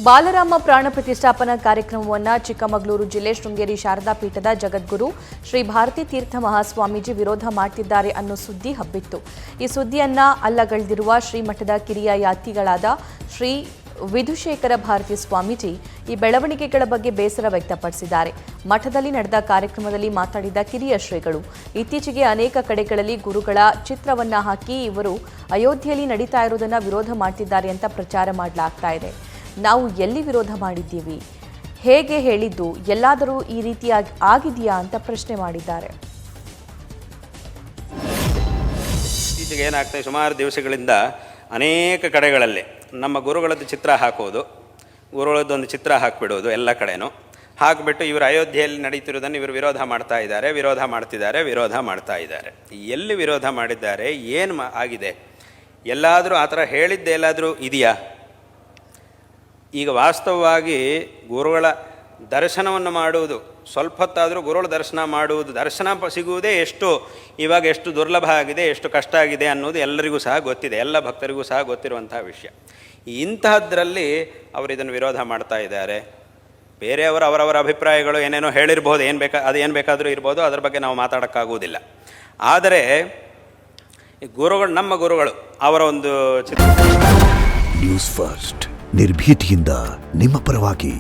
ಬಾಲರಾಮ ಪ್ರಾಣ ಪ್ರತಿಷ್ಠಾಪನಾ ಕಾರ್ಯಕ್ರಮವನ್ನು ಚಿಕ್ಕಮಗಳೂರು ಜಿಲ್ಲೆ ಶೃಂಗೇರಿ ಶಾರದಾ ಪೀಠದ ಜಗದ್ಗುರು ಶ್ರೀ ಭಾರತೀ ತೀರ್ಥ ಮಹಾಸ್ವಾಮೀಜಿ ವಿರೋಧ ಮಾಡುತ್ತಿದ್ದಾರೆ ಅನ್ನೋ ಸುದ್ದಿ ಹಬ್ಬಿತ್ತು. ಈ ಸುದ್ದಿಯನ್ನ ಅಲ್ಲಗಳೆದಿರುವ ಶ್ರೀಮಠದ ಕಿರಿಯ ಯಾತಿಗಳಾದ ಶ್ರೀ ವಿಧುಶೇಖರ ಭಾರತಿ ಸ್ವಾಮೀಜಿ ಈ ಬೆಳವಣಿಗೆಗಳ ಬಗ್ಗೆ ಬೇಸರ ವ್ಯಕ್ತಪಡಿಸಿದ್ದಾರೆ. ಮಠದಲ್ಲಿ ನಡೆದ ಕಾರ್ಯಕ್ರಮದಲ್ಲಿ ಮಾತನಾಡಿದ ಕಿರಿಯ ಶ್ರೀಗಳು, ಇತ್ತೀಚೆಗೆ ಅನೇಕ ಕಡೆಗಳಲ್ಲಿ ಗುರುಗಳ ಚಿತ್ರವನ್ನ ಹಾಕಿ ಇವರು ಅಯೋಧ್ಯೆಯಲ್ಲಿ ನಡೀತಾ ಇರುವುದನ್ನು ವಿರೋಧ ಮಾಡ್ತಿದ್ದಾರೆ ಅಂತ ಪ್ರಚಾರ ಮಾಡಲಾಗ್ತಾ ಇದೆ. ನಾವು ಎಲ್ಲಿ ವಿರೋಧ ಮಾಡಿದ್ದೀವಿ, ಹೇಗೆ ಹೇಳಿದ್ದು, ಎಲ್ಲಾದರೂ ಈ ರೀತಿಯಾಗಿ ಆಗಿದೆಯಾ ಅಂತ ಪ್ರಶ್ನೆ ಮಾಡಿದ್ದಾರೆ. ಇತ್ತೀಚೆಗೆ ಏನಾಗ್ತದೆ, ಸುಮಾರು ದಿವಸಗಳಿಂದ ಅನೇಕ ಕಡೆಗಳಲ್ಲಿ ನಮ್ಮ ಗುರುಗಳದ್ದು ಚಿತ್ರ ಹಾಕೋದು, ಗುರುಗಳದ್ದೊಂದು ಚಿತ್ರ ಹಾಕಿಬಿಡೋದು, ಎಲ್ಲ ಕಡೆನೂ ಹಾಕಿಬಿಟ್ಟು ಇವರು ಅಯೋಧ್ಯೆಯಲ್ಲಿ ನಡೀತಿರೋದನ್ನು ಇವರು ವಿರೋಧ ಮಾಡ್ತಾ ಇದ್ದಾರೆ. ಎಲ್ಲಿ ವಿರೋಧ ಮಾಡಿದ್ದಾರೆ, ಏನು ಆಗಿದೆ, ಎಲ್ಲಾದರೂ ಆ ಥರ ಹೇಳಿದ್ದೆ ಎಲ್ಲಾದರೂ ಇದೆಯಾ? ಈಗ ವಾಸ್ತವವಾಗಿ ಗುರುಗಳ ದರ್ಶನವನ್ನು ಮಾಡುವುದು, ಸ್ವಲ್ಪ ಹೊತ್ತಾದರೂ ಗುರುಗಳ ದರ್ಶನ ಮಾಡುವುದು, ದರ್ಶನ ಸಿಗುವುದೇ ಇವಾಗ ಎಷ್ಟು ದುರ್ಲಭ ಆಗಿದೆ, ಎಷ್ಟು ಕಷ್ಟ ಆಗಿದೆ ಅನ್ನೋದು ಎಲ್ಲರಿಗೂ ಸಹ ಗೊತ್ತಿದೆ, ಎಲ್ಲ ಭಕ್ತರಿಗೂ ಸಹ ಗೊತ್ತಿರುವಂಥ ವಿಷಯ. ಇಂತಹದ್ರಲ್ಲಿ ಅವರು ಇದನ್ನು ವಿರೋಧ ಮಾಡ್ತಾ ಇದ್ದಾರೆ. ಬೇರೆಯವರು ಅವರವರ ಅಭಿಪ್ರಾಯಗಳು ಏನೇನೋ ಹೇಳಿರ್ಬೋದು, ಏನು ಬೇಕಾದರೂ ಇರ್ಬೋದು, ಅದರ ಬಗ್ಗೆ ನಾವು ಮಾತಾಡೋಕ್ಕಾಗುವುದಿಲ್ಲ. ಆದರೆ ಗುರುಗಳು, ನಮ್ಮ ಗುರುಗಳು ಅವರ ಒಂದು ನ್ಯೂಸ್ ಫಸ್ಟ್ ನಿರ್ಭೀತಿಯಿಂದ ನಿಮ್ಮ ಪರವಾಗಿ.